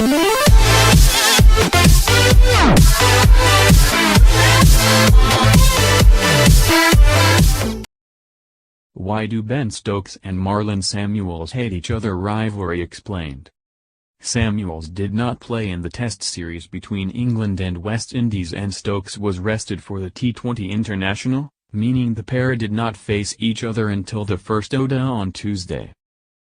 Why do Ben Stokes and Marlon Samuels hate each other? Rivalry explained. Samuels did not play in the Test series between England and West Indies, and Stokes was rested for the T20 International, meaning the pair did not face each other until the first ODI on Tuesday.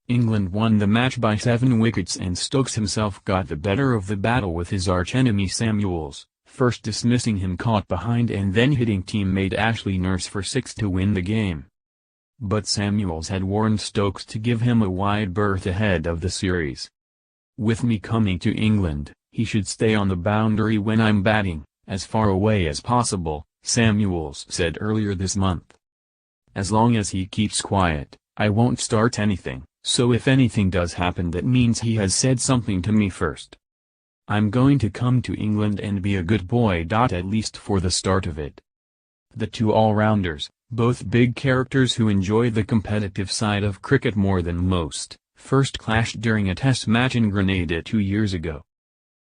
England won the match by 7 wickets, and Stokes himself got the better of the battle with his archenemy Samuels, first dismissing him caught behind and then hitting teammate Ashley Nurse for 6 to win the game. But Samuels had warned Stokes to give him a wide berth ahead of the series. "With me coming to England, he should stay on the boundary when I'm batting, as far away as possible," Samuels said earlier this month. "As long as he keeps quiet, I won't start anything, so if anything does happen that means he has said something to me first. I'm going to come to England and be a good boy. At least for the start of it." The two all-rounders, both big characters who enjoy the competitive side of cricket more than most, first clashed during a Test match in Grenada 2 years ago.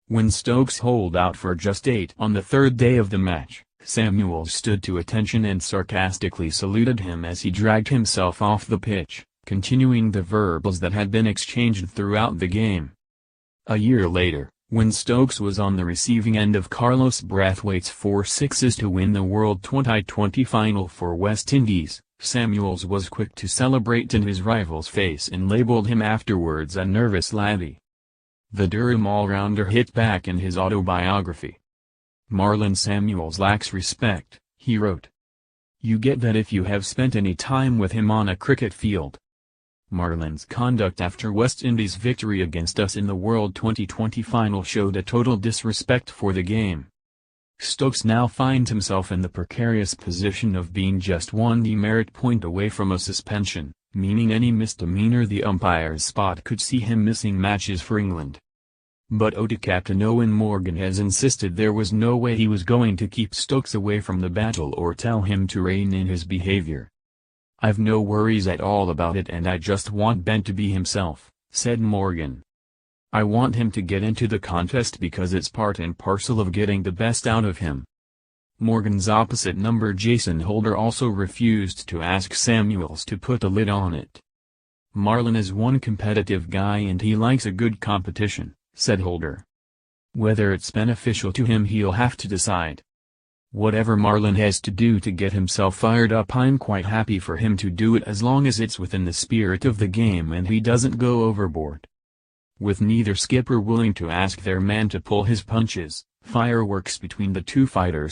When Stokes holed out for just 8 on the third day of the match, Samuels stood to attention and sarcastically saluted him as he dragged himself off the pitch, continuing the verbals that had been exchanged throughout the game. A year later, when Stokes was on the receiving end of Carlos Brathwaite's 4 sixes to win the World T20 final for West Indies, Samuels was quick to celebrate in his rival's face and labelled him afterwards a nervous laddie. The Durham all-rounder hit back in his autobiography. "Marlon Samuels lacks respect," he wrote. "You get that if you have spent any time with him on a cricket field." Marlon's conduct after West Indies' victory against us in the World T20 final showed a total disrespect for the game. Stokes now finds himself in the precarious position of being just 1 demerit point away from a suspension, meaning any misdemeanor the umpires spot could see him missing matches for England. But ODI captain Eoin Morgan has insisted there was no way he was going to keep Stokes away from the battle or tell him to rein in his behavior. "I've no worries at all about it, and I just want Ben to be himself," said Morgan. "I want him to get into the contest because it's part and parcel of getting the best out of him." Morgan's opposite number Jason Holder also refused to ask Samuels to put a lid on it. "Marlon is one competitive guy and he likes a good competition," said Holder. "Whether it's beneficial to him he'll have to decide. Whatever Marlon has to do to get himself fired up, I'm quite happy for him to do it as long as it's within the spirit of the game and he doesn't go overboard." With neither skipper willing to ask their man to pull his punches, fireworks between the two fighters